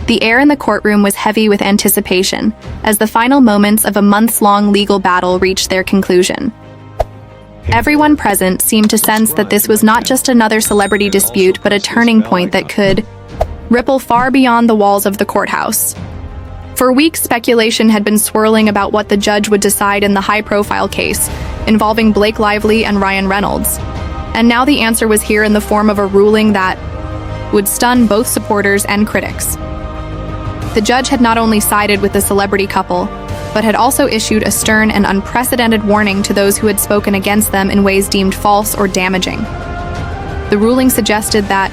The air in the courtroom was heavy with anticipation as the final moments of a months-long legal battle reached their conclusion. Everyone present seemed to sense that this was not just another celebrity dispute, but a turning point that could ripple far beyond the walls of the courthouse. For weeks, speculation had been swirling about what the judge would decide in the high-profile case involving Blake Lively and Ryan Reynolds. And now the answer was here in the form of a ruling that would stun both supporters and critics. The judge had not only sided with the celebrity couple, but had also issued a stern and unprecedented warning to those who had spoken against them in ways deemed false or damaging. The ruling suggested that,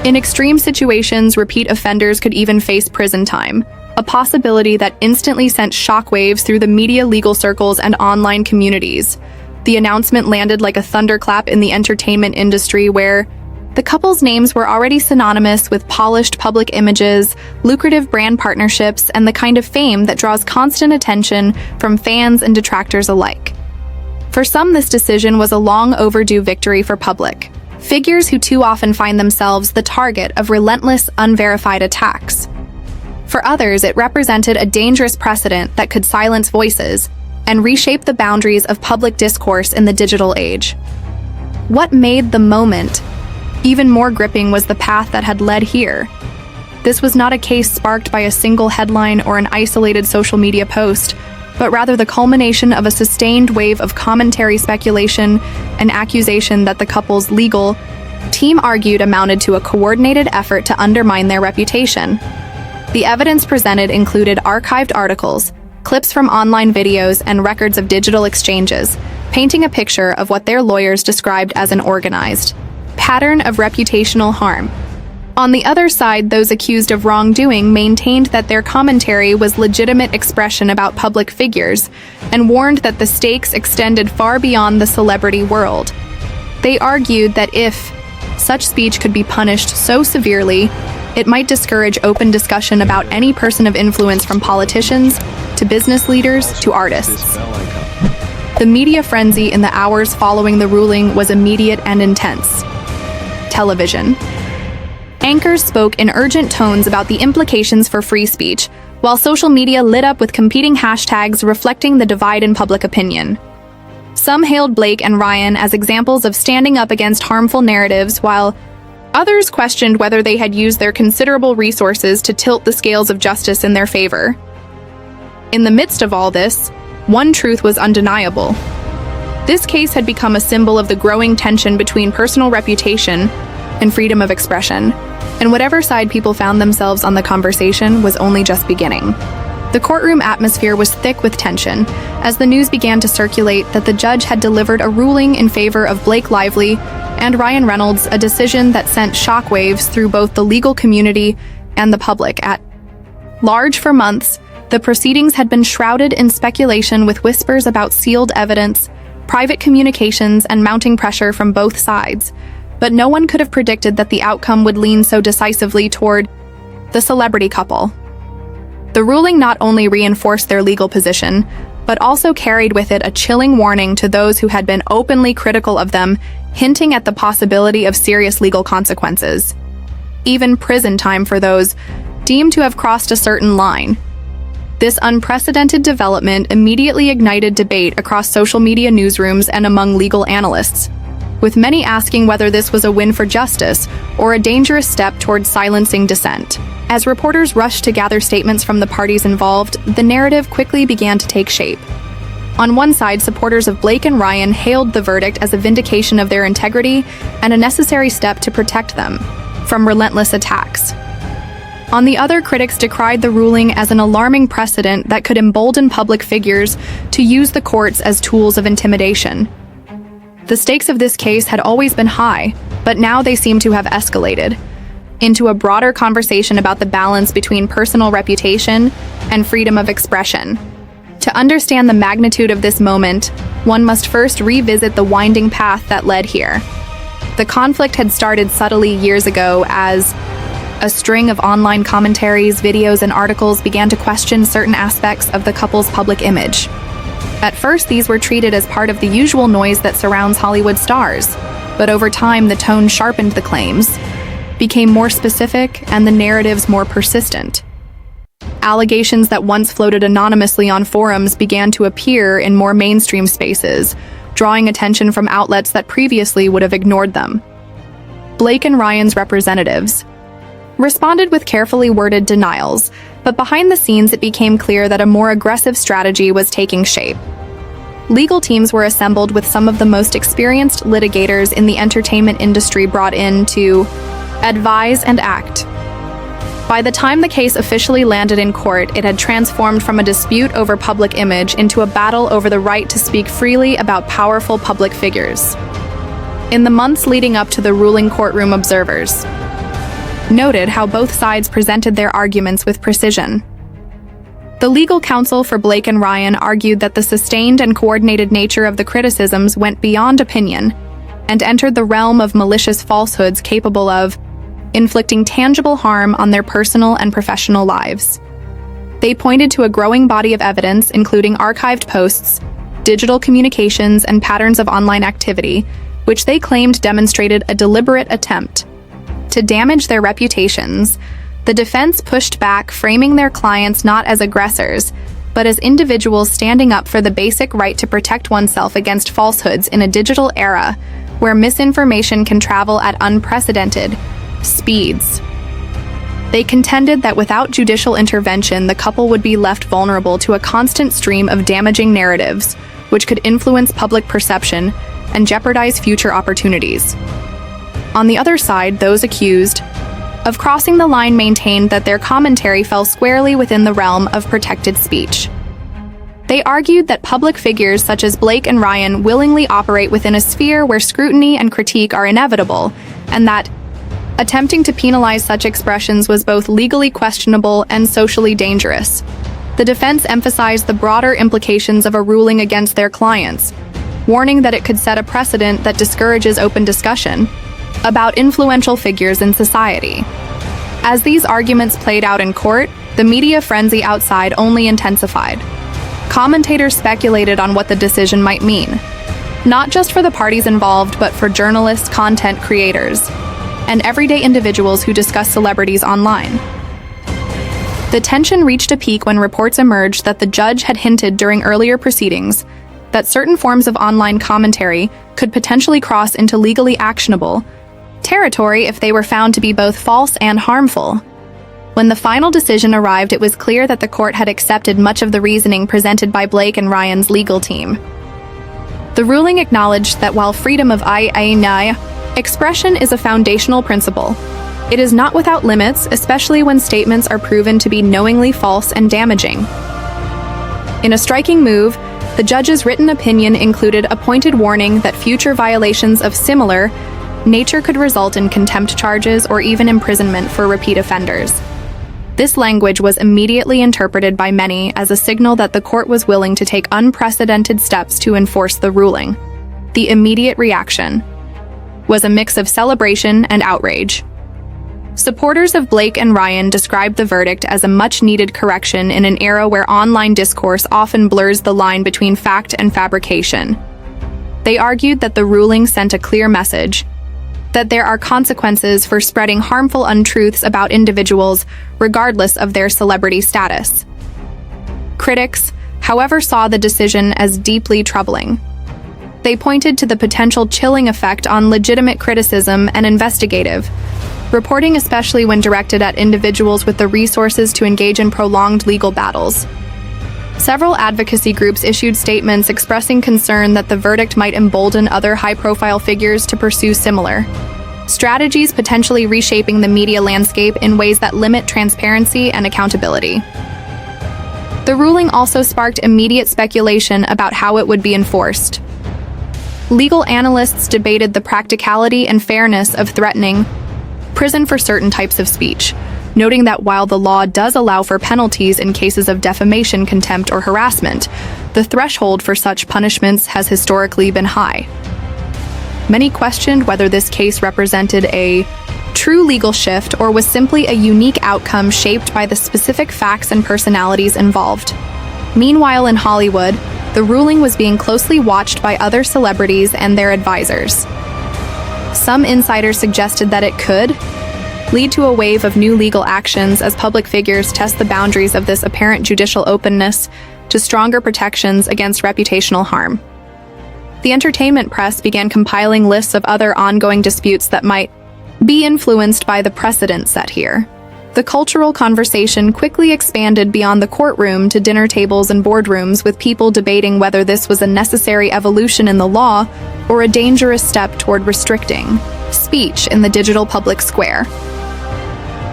in extreme situations, repeat offenders could even face prison time, a possibility that instantly sent shockwaves through the media, legal circles, and online communities. The announcement landed like a thunderclap in the entertainment industry, where the couple's names were already synonymous with polished public images, lucrative brand partnerships, and the kind of fame that draws constant attention from fans and detractors alike. For some, this decision was a long overdue victory for public figures who too often find themselves the target of relentless, unverified attacks. For others, it represented a dangerous precedent that could silence voices and reshape the boundaries of public discourse in the digital age. What made the moment even more gripping was the path that had led here. This was not a case sparked by a single headline or an isolated social media post, but rather the culmination of a sustained wave of commentary, speculation, and accusation that the couple's legal team argued amounted to a coordinated effort to undermine their reputation. The evidence presented included archived articles, clips from online videos, and records of digital exchanges, painting a picture of what their lawyers described as an organized pattern of reputational harm. On the other side, those accused of wrongdoing maintained that their commentary was legitimate expression about public figures and warned that the stakes extended far beyond the celebrity world. They argued that if such speech could be punished so severely, it might discourage open discussion about any person of influence, from politicians to business leaders to artists. The media frenzy in the hours following the ruling was immediate and intense. Television. Anchors spoke in urgent tones about the implications for free speech, while social media lit up with competing hashtags reflecting the divide in public opinion. Some hailed Blake and Ryan as examples of standing up against harmful narratives, while others questioned whether they had used their considerable resources to tilt the scales of justice in their favor. In the midst of all this, one truth was undeniable. This case had become a symbol of the growing tension between personal reputation and freedom of expression, and whatever side people found themselves on, the conversation was only just beginning. The courtroom atmosphere was thick with tension as the news began to circulate that the judge had delivered a ruling in favor of Blake Lively and Ryan Reynolds, a decision that sent shockwaves through both the legal community and the public at large. For months, the proceedings had been shrouded in speculation, with whispers about sealed evidence, private communications, and mounting pressure from both sides. But no one could have predicted that the outcome would lean so decisively toward the celebrity couple. The ruling not only reinforced their legal position, but also carried with it a chilling warning to those who had been openly critical of them, hinting at the possibility of serious legal consequences, even prison time for those deemed to have crossed a certain line. This unprecedented development immediately ignited debate across social media newsrooms and among legal analysts, with many asking whether this was a win for justice or a dangerous step towards silencing dissent. As reporters rushed to gather statements from the parties involved, the narrative quickly began to take shape. On one side, supporters of Blake and Ryan hailed the verdict as a vindication of their integrity and a necessary step to protect them from relentless attacks. On the other, critics decried the ruling as an alarming precedent that could embolden public figures to use the courts as tools of intimidation. The stakes of this case had always been high, but now they seem to have escalated into a broader conversation about the balance between personal reputation and freedom of expression. To understand the magnitude of this moment, one must first revisit the winding path that led here. The conflict had started subtly years ago as a string of online commentaries, videos, and articles began to question certain aspects of the couple's public image. At first, these were treated as part of the usual noise that surrounds Hollywood stars, but over time the tone sharpened the claims, became more specific and the narratives more persistent. Allegations that once floated anonymously on forums began to appear in more mainstream spaces, drawing attention from outlets that previously would have ignored them. Blake and Ryan's representatives responded with carefully worded denials, but behind the scenes it became clear that a more aggressive strategy was taking shape. Legal teams were assembled with some of the most experienced litigators in the entertainment industry brought in to advise and act. By the time the case officially landed in court, it had transformed from a dispute over public image into a battle over the right to speak freely about powerful public figures. In the months leading up to the ruling, courtroom observers noted how both sides presented their arguments with precision. The legal counsel for Blake and Ryan argued that the sustained and coordinated nature of the criticisms went beyond opinion and entered the realm of malicious falsehoods capable of inflicting tangible harm on their personal and professional lives. They pointed to a growing body of evidence, including archived posts, digital communications, and patterns of online activity, which they claimed demonstrated a deliberate attempt to damage their reputations. The defense pushed back, framing their clients not as aggressors, but as individuals standing up for the basic right to protect oneself against falsehoods in a digital era where misinformation can travel at unprecedented speeds. They contended that without judicial intervention, the couple would be left vulnerable to a constant stream of damaging narratives, which could influence public perception and jeopardize future opportunities. On the other side, those accused of crossing the line maintained that their commentary fell squarely within the realm of protected speech. They argued that public figures such as Blake and Ryan willingly operate within a sphere where scrutiny and critique are inevitable, and that attempting to penalize such expressions was both legally questionable and socially dangerous. The defense emphasized the broader implications of a ruling against their clients, warning that it could set a precedent that discourages open discussion about influential figures in society. As these arguments played out in court, the media frenzy outside only intensified. Commentators speculated on what the decision might mean, not just for the parties involved, but for journalists, content creators, and everyday individuals who discuss celebrities online. The tension reached a peak when reports emerged that the judge had hinted during earlier proceedings that certain forms of online commentary could potentially cross into legally actionable territory if they were found to be both false and harmful. When the final decision arrived, it was clear that the court had accepted much of the reasoning presented by Blake and Ryan's legal team. The ruling acknowledged that while freedom of expression is a foundational principle, it is not without limits, especially when statements are proven to be knowingly false and damaging. In a striking move, the judge's written opinion included a pointed warning that future violations of similar nature could result in contempt charges or even imprisonment for repeat offenders. This language was immediately interpreted by many as a signal that the court was willing to take unprecedented steps to enforce the ruling. The immediate reaction was a mix of celebration and outrage. Supporters of Blake and Ryan described the verdict as a much-needed correction in an era where online discourse often blurs the line between fact and fabrication. They argued that the ruling sent a clear message that there are consequences for spreading harmful untruths about individuals, regardless of their celebrity status. Critics, however, saw the decision as deeply troubling. They pointed to the potential chilling effect on legitimate criticism and investigative reporting, especially when directed at individuals with the resources to engage in prolonged legal battles. Several advocacy groups issued statements expressing concern that the verdict might embolden other high-profile figures to pursue similar strategies, potentially reshaping the media landscape in ways that limit transparency and accountability. The ruling also sparked immediate speculation about how it would be enforced. Legal analysts debated the practicality and fairness of threatening prison for certain types of speech, noting that while the law does allow for penalties in cases of defamation, contempt, or harassment, the threshold for such punishments has historically been high. Many questioned whether this case represented a true legal shift or was simply a unique outcome shaped by the specific facts and personalities involved. Meanwhile, in Hollywood, the ruling was being closely watched by other celebrities and their advisors. Some insiders suggested that it could lead to a wave of new legal actions as public figures test the boundaries of this apparent judicial openness to stronger protections against reputational harm. The entertainment press began compiling lists of other ongoing disputes that might be influenced by the precedent set here. The cultural conversation quickly expanded beyond the courtroom to dinner tables and boardrooms, with people debating whether this was a necessary evolution in the law or a dangerous step toward restricting speech in the digital public square.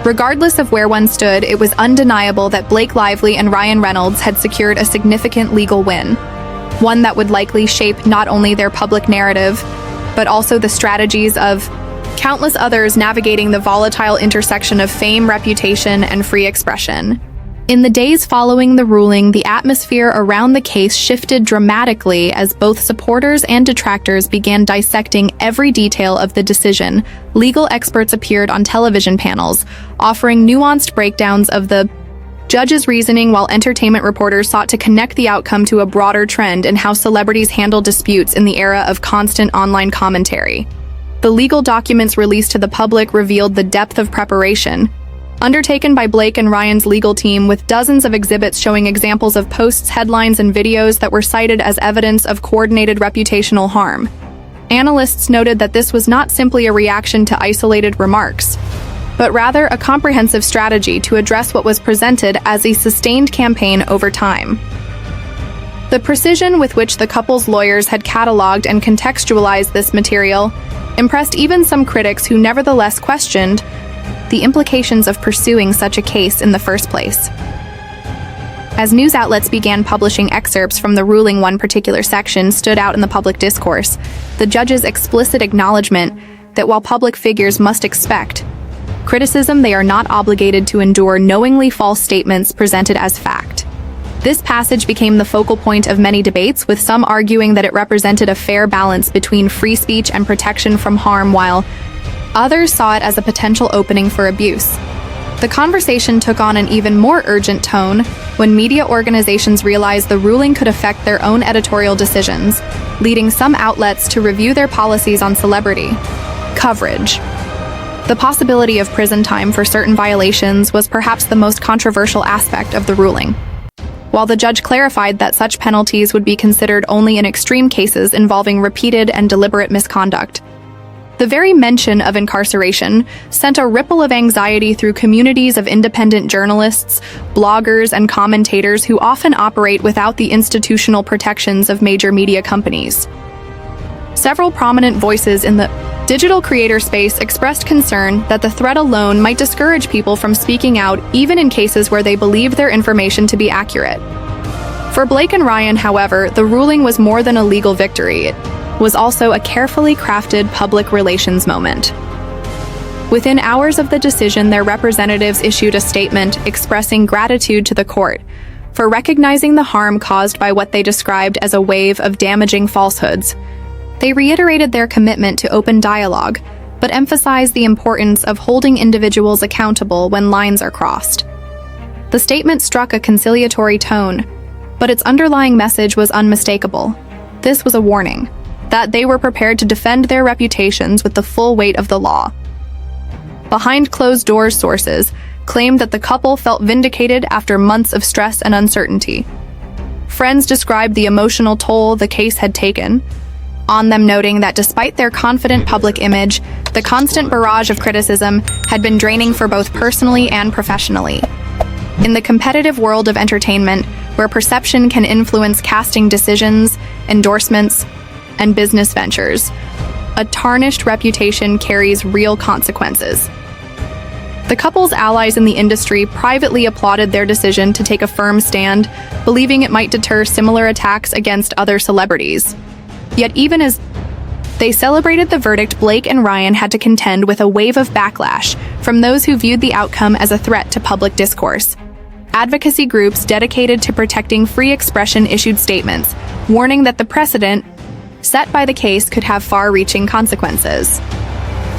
Regardless of where one stood, it was undeniable that Blake Lively and Ryan Reynolds had secured a significant legal win, one that would likely shape not only their public narrative, but also the strategies of countless others navigating the volatile intersection of fame, reputation, and free expression. In the days following the ruling, the atmosphere around the case shifted dramatically as both supporters and detractors began dissecting every detail of the decision. Legal experts appeared on television panels, offering nuanced breakdowns of the judge's reasoning, while entertainment reporters sought to connect the outcome to a broader trend in how celebrities handle disputes in the era of constant online commentary. The legal documents released to the public revealed the depth of preparation undertaken by Blake and Ryan's legal team, with dozens of exhibits showing examples of posts, headlines, and videos that were cited as evidence of coordinated reputational harm. Analysts noted that this was not simply a reaction to isolated remarks, but rather a comprehensive strategy to address what was presented as a sustained campaign over time. The precision with which the couple's lawyers had cataloged and contextualized this material impressed even some critics, who nevertheless questioned the implications of pursuing such a case in the first place. As news outlets began publishing excerpts from the ruling, one particular section stood out in the public discourse: the judge's explicit acknowledgement that while public figures must expect criticism, they are not obligated to endure knowingly false statements presented as fact. This passage became the focal point of many debates, with some arguing that it represented a fair balance between free speech and protection from harm, while others saw it as a potential opening for abuse. The conversation took on an even more urgent tone when media organizations realized the ruling could affect their own editorial decisions, leading some outlets to review their policies on celebrity coverage. The possibility of prison time for certain violations was perhaps the most controversial aspect of the ruling. While the judge clarified that such penalties would be considered only in extreme cases involving repeated and deliberate misconduct, the very mention of incarceration sent a ripple of anxiety through communities of independent journalists, bloggers, and commentators who often operate without the institutional protections of major media companies. Several prominent voices in the digital creator space expressed concern that the threat alone might discourage people from speaking out, even in cases where they believed their information to be accurate. For Blake and Ryan, however, the ruling was more than a legal victory. It was also a carefully crafted public relations moment. Within hours of the decision, their representatives issued a statement expressing gratitude to the court for recognizing the harm caused by what they described as a wave of damaging falsehoods. They reiterated their commitment to open dialogue, but emphasized the importance of holding individuals accountable when lines are crossed. The statement struck a conciliatory tone, but its underlying message was unmistakable. This was a warning that they were prepared to defend their reputations with the full weight of the law. Behind closed doors, sources claimed that the couple felt vindicated after months of stress and uncertainty. Friends described the emotional toll the case had taken on them, noting that despite their confident public image, the constant barrage of criticism had been draining for both personally and professionally. In the competitive world of entertainment, where perception can influence casting decisions, endorsements, and business ventures, a tarnished reputation carries real consequences. The couple's allies in the industry privately applauded their decision to take a firm stand, believing it might deter similar attacks against other celebrities. Yet even as they celebrated the verdict, Blake and Ryan had to contend with a wave of backlash from those who viewed the outcome as a threat to public discourse. Advocacy groups dedicated to protecting free expression issued statements, warning that the precedent set by the case could have far-reaching consequences.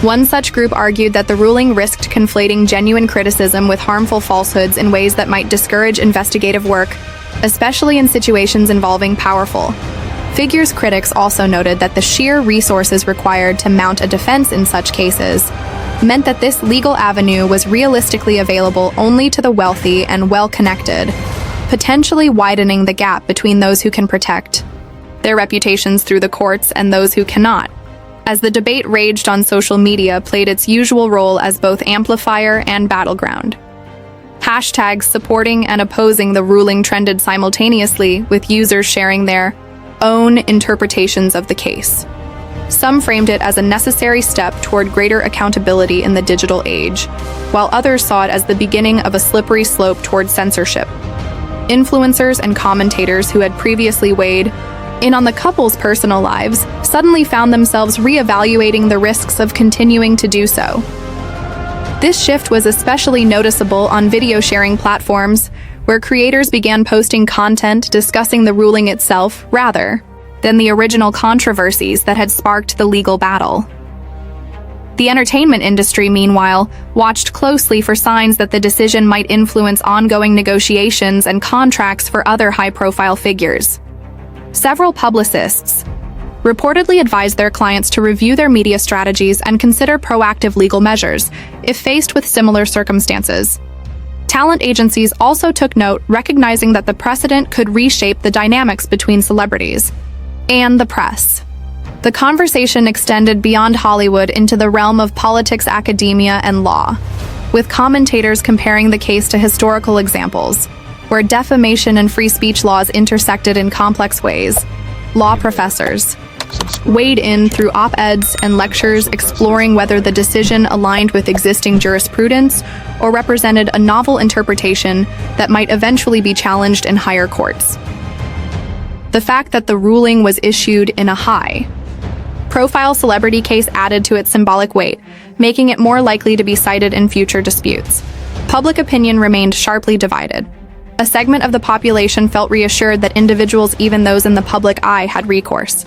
One such group argued that the ruling risked conflating genuine criticism with harmful falsehoods in ways that might discourage investigative work, especially in situations involving powerful figures. Critics also noted that the sheer resources required to mount a defense in such cases meant that this legal avenue was realistically available only to the wealthy and well-connected, potentially widening the gap between those who can protect their reputations through the courts and those who cannot. As the debate raged on social media played its usual role as both amplifier and battleground. Hashtags supporting and opposing the ruling trended simultaneously, with users sharing their own interpretations of the case. Some framed it as a necessary step toward greater accountability in the digital age, while others saw it as the beginning of a slippery slope toward censorship. Influencers and commentators who had previously weighed in on the couple's personal lives suddenly found themselves reevaluating the risks of continuing to do so. This shift was especially noticeable on video sharing platforms, where creators began posting content discussing the ruling itself rather than the original controversies that had sparked the legal battle. The entertainment industry, meanwhile, watched closely for signs that the decision might influence ongoing negotiations and contracts for other high-profile figures. Several publicists reportedly advised their clients to review their media strategies and consider proactive legal measures if faced with similar circumstances. Talent agencies also took note, recognizing that the precedent could reshape the dynamics between celebrities and the press. The conversation extended beyond Hollywood into the realm of politics, academia, and law, with commentators comparing the case to historical examples where defamation and free speech laws intersected in complex ways. Law professors weighed in through op-eds and lectures exploring whether the decision aligned with existing jurisprudence or represented a novel interpretation that might eventually be challenged in higher courts. The fact that the ruling was issued in a high-profile celebrity case added to its symbolic weight, making it more likely to be cited in future disputes. Public opinion remained sharply divided. A segment of the population felt reassured that individuals, even those in the public eye, had recourse.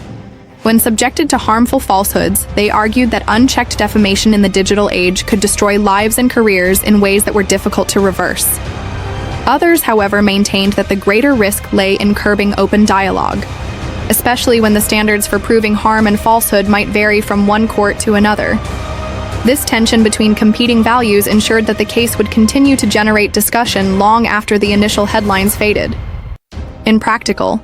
When subjected to harmful falsehoods, they argued that unchecked defamation in the digital age could destroy lives and careers in ways that were difficult to reverse. Others, however, maintained that the greater risk lay in curbing open dialogue, especially when the standards for proving harm and falsehood might vary from one court to another. This tension between competing values ensured that the case would continue to generate discussion long after the initial headlines faded. In practical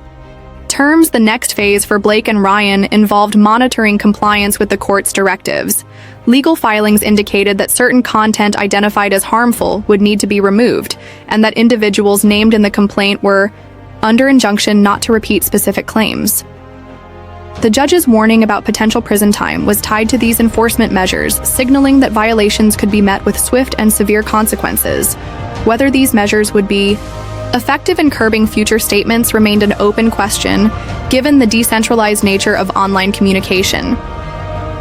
terms, the next phase for Blake and Ryan involved monitoring compliance with the court's directives. Legal filings indicated that certain content identified as harmful would need to be removed, and that individuals named in the complaint were under injunction not to repeat specific claims. The judge's warning about potential prison time was tied to these enforcement measures, signaling that violations could be met with swift and severe consequences. Whether these measures would be effective in curbing future statements remained an open question, given the decentralized nature of online communication.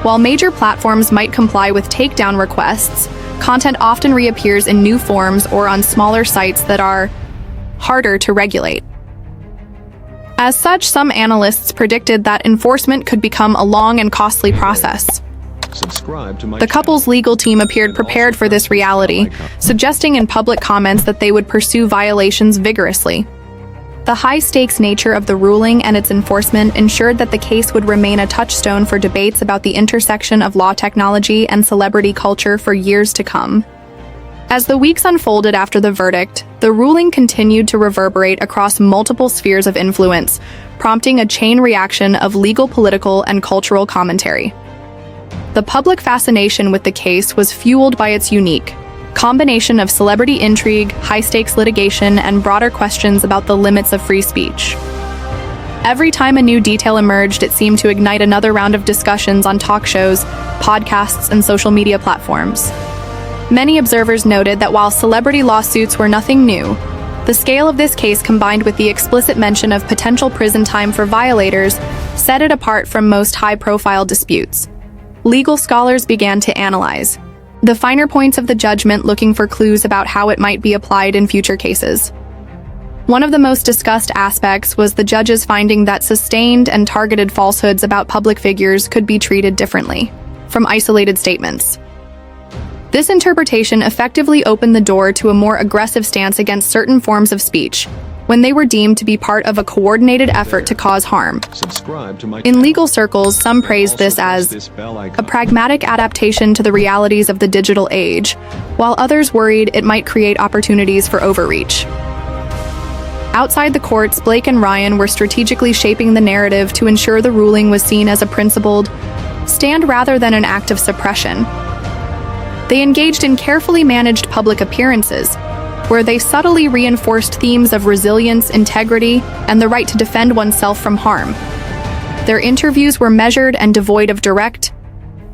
While major platforms might comply with takedown requests, content often reappears in new forms or on smaller sites that are harder to regulate. As such, some analysts predicted that enforcement could become a long and costly process. The couple's legal team appeared prepared for this reality, suggesting in public comments that they would pursue violations vigorously. The high-stakes nature of the ruling and its enforcement ensured that the case would remain a touchstone for debates about the intersection of law technology and celebrity culture for years to come. As the weeks unfolded after the verdict, the ruling continued to reverberate across multiple spheres of influence, prompting a chain reaction of legal, political, and cultural commentary. The public fascination with the case was fueled by its unique combination of celebrity intrigue, high-stakes litigation, and broader questions about the limits of free speech. Every time a new detail emerged, it seemed to ignite another round of discussions on talk shows, podcasts, and social media platforms. Many observers noted that while celebrity lawsuits were nothing new, the scale of this case, combined with the explicit mention of potential prison time for violators, set it apart from most high-profile disputes. Legal scholars began to analyze the finer points of the judgment, looking for clues about how it might be applied in future cases. One of the most discussed aspects was the judge's finding that sustained and targeted falsehoods about public figures could be treated differently from isolated statements. This interpretation effectively opened the door to a more aggressive stance against certain forms of speech, when they were deemed to be part of a coordinated effort to cause harm. In legal circles, some praised this as a pragmatic adaptation to the realities of the digital age, while others worried it might create opportunities for overreach. Outside the courts, Blake and Ryan were strategically shaping the narrative to ensure the ruling was seen as a principled stand rather than an act of suppression. They engaged in carefully managed public appearances, where they subtly reinforced themes of resilience, integrity, and the right to defend oneself from harm. Their interviews were measured and devoid of direct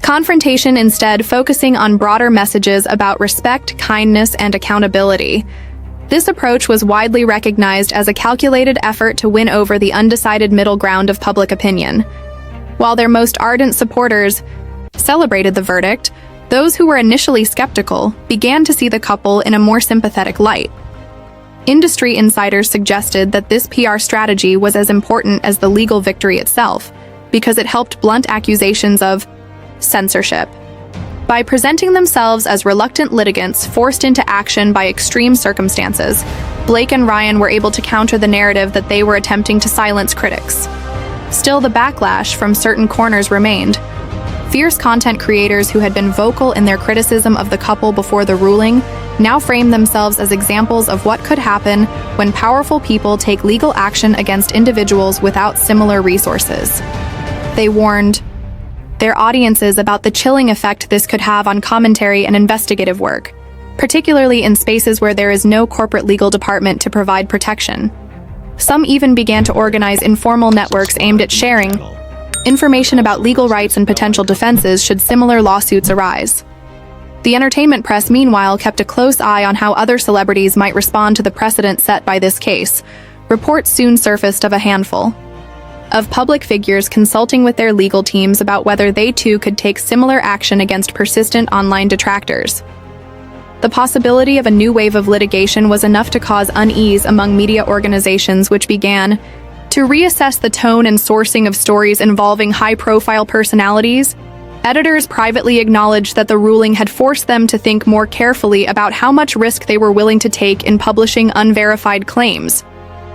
confrontation, instead focusing on broader messages about respect, kindness, and accountability. This approach was widely recognized as a calculated effort to win over the undecided middle ground of public opinion. While their most ardent supporters celebrated the verdict, those who were initially skeptical began to see the couple in a more sympathetic light. Industry insiders suggested that this PR strategy was as important as the legal victory itself, because it helped blunt accusations of censorship. By presenting themselves as reluctant litigants forced into action by extreme circumstances, Blake and Ryan were able to counter the narrative that they were attempting to silence critics. Still, the backlash from certain corners remained. Fierce content creators who had been vocal in their criticism of the couple before the ruling now frame themselves as examples of what could happen when powerful people take legal action against individuals without similar resources. They warned their audiences about the chilling effect this could have on commentary and investigative work, particularly in spaces where there is no corporate legal department to provide protection. Some even began to organize informal networks aimed at sharing information about legal rights and potential defenses should similar lawsuits arise. The entertainment press, meanwhile, kept a close eye on how other celebrities might respond to the precedent set by this case. Reports soon surfaced of a handful of public figures consulting with their legal teams about whether they too could take similar action against persistent online detractors. The possibility of a new wave of litigation was enough to cause unease among media organizations, which began to reassess the tone and sourcing of stories involving high-profile personalities. Editors privately acknowledged that the ruling had forced them to think more carefully about how much risk they were willing to take in publishing unverified claims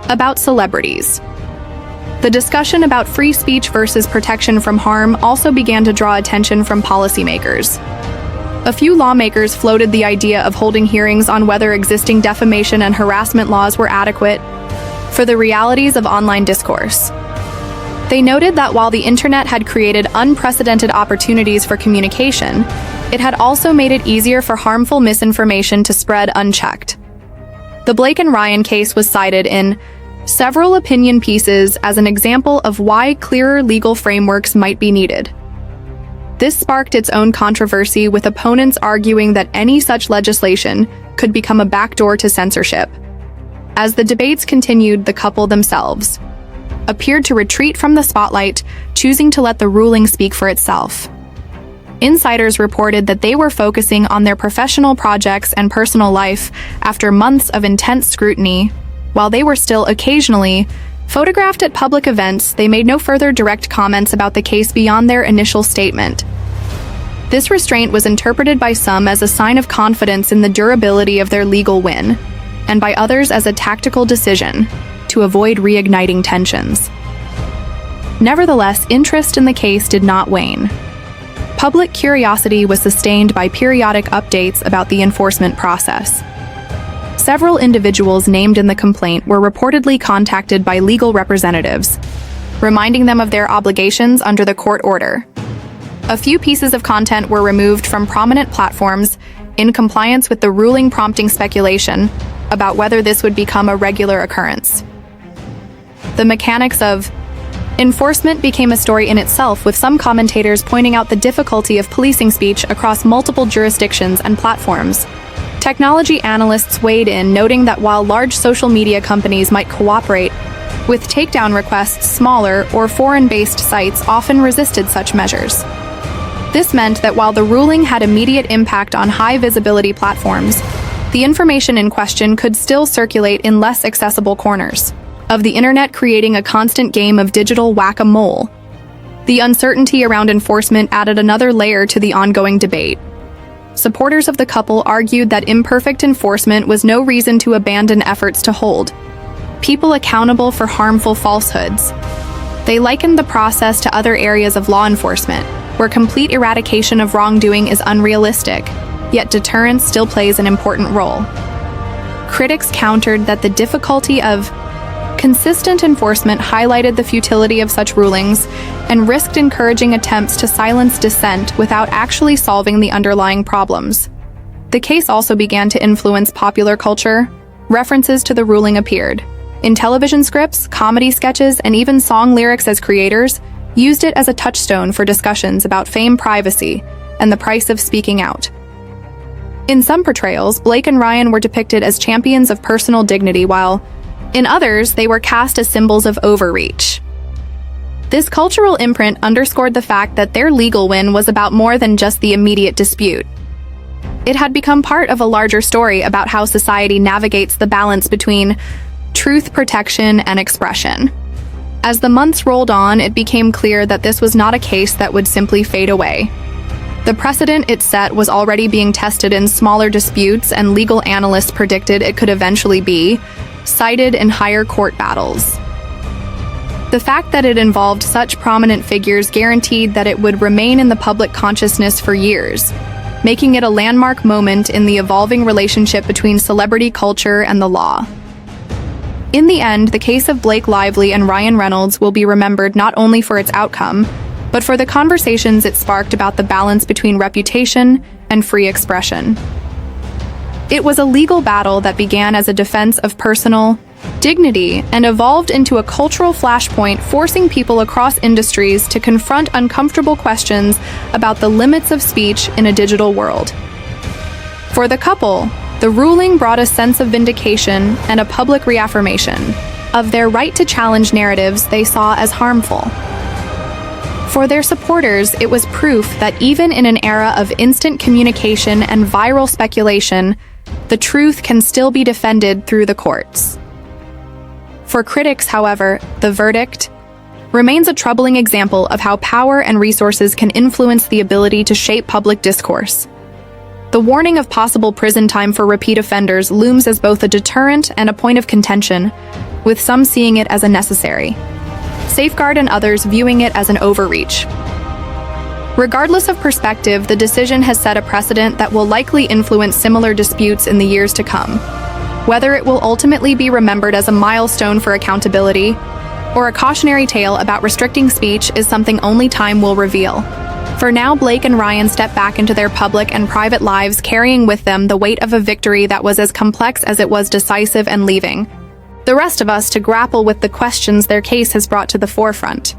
about celebrities. The discussion about free speech versus protection from harm also began to draw attention from policymakers. A few lawmakers floated the idea of holding hearings on whether existing defamation and harassment laws were adequate for the realities of online discourse. They noted that while the internet had created unprecedented opportunities for communication, it had also made it easier for harmful misinformation to spread unchecked. The Blake and Ryan case was cited in several opinion pieces as an example of why clearer legal frameworks might be needed. This sparked its own controversy, with opponents arguing that any such legislation could become a backdoor to censorship. As the debates continued, the couple themselves appeared to retreat from the spotlight, choosing to let the ruling speak for itself. Insiders reported that they were focusing on their professional projects and personal life after months of intense scrutiny. While they were still occasionally photographed at public events, they made no further direct comments about the case beyond their initial statement. This restraint was interpreted by some as a sign of confidence in the durability of their legal win, and by others as a tactical decision to avoid reigniting tensions. Nevertheless, interest in the case did not wane. Public curiosity was sustained by periodic updates about the enforcement process. Several individuals named in the complaint were reportedly contacted by legal representatives, reminding them of their obligations under the court order. A few pieces of content were removed from prominent platforms in compliance with the ruling, prompting speculation about whether this would become a regular occurrence. The mechanics of enforcement became a story in itself, with some commentators pointing out the difficulty of policing speech across multiple jurisdictions and platforms. Technology analysts weighed in, noting that while large social media companies might cooperate with takedown requests, smaller or foreign-based sites often resisted such measures. This meant that while the ruling had immediate impact on high-visibility platforms, the information in question could still circulate in less accessible corners of the internet, creating a constant game of digital whack-a-mole. The uncertainty around enforcement added another layer to the ongoing debate. Supporters of the couple argued that imperfect enforcement was no reason to abandon efforts to hold people accountable for harmful falsehoods. They likened the process to other areas of law enforcement, where complete eradication of wrongdoing is unrealistic, yet deterrence still plays an important role. Critics countered that the difficulty of consistent enforcement highlighted the futility of such rulings and risked encouraging attempts to silence dissent without actually solving the underlying problems. The case also began to influence popular culture. References to the ruling appeared in television scripts, comedy sketches, and even song lyrics as creators used it as a touchstone for discussions about fame, privacy, and the price of speaking out. In some portrayals, Blake and Ryan were depicted as champions of personal dignity, while in others, they were cast as symbols of overreach. This cultural imprint underscored the fact that their legal win was about more than just the immediate dispute. It had become part of a larger story about how society navigates the balance between truth, protection, and expression. As the months rolled on, it became clear that this was not a case that would simply fade away. The precedent it set was already being tested in smaller disputes, and legal analysts predicted it could eventually be cited in higher court battles. The fact that it involved such prominent figures guaranteed that it would remain in the public consciousness for years, making it a landmark moment in the evolving relationship between celebrity culture and the law. In the end, the case of Blake Lively and Ryan Reynolds will be remembered not only for its outcome, but for the conversations it sparked about the balance between reputation and free expression. It was a legal battle that began as a defense of personal dignity and evolved into a cultural flashpoint, forcing people across industries to confront uncomfortable questions about the limits of speech in a digital world. For the couple, the ruling brought a sense of vindication and a public reaffirmation of their right to challenge narratives they saw as harmful. For their supporters, it was proof that even in an era of instant communication and viral speculation, the truth can still be defended through the courts. For critics, however, the verdict remains a troubling example of how power and resources can influence the ability to shape public discourse. The warning of possible prison time for repeat offenders looms as both a deterrent and a point of contention, with some seeing it as a necessary safeguard and others viewing it as an overreach. Regardless of perspective, the decision has set a precedent that will likely influence similar disputes in the years to come. Whether it will ultimately be remembered as a milestone for accountability or a cautionary tale about restricting speech is something only time will reveal. For now, Blake and Ryan step back into their public and private lives, carrying with them the weight of a victory that was as complex as it was decisive, and leaving the rest of us to grapple with the questions their case has brought to the forefront.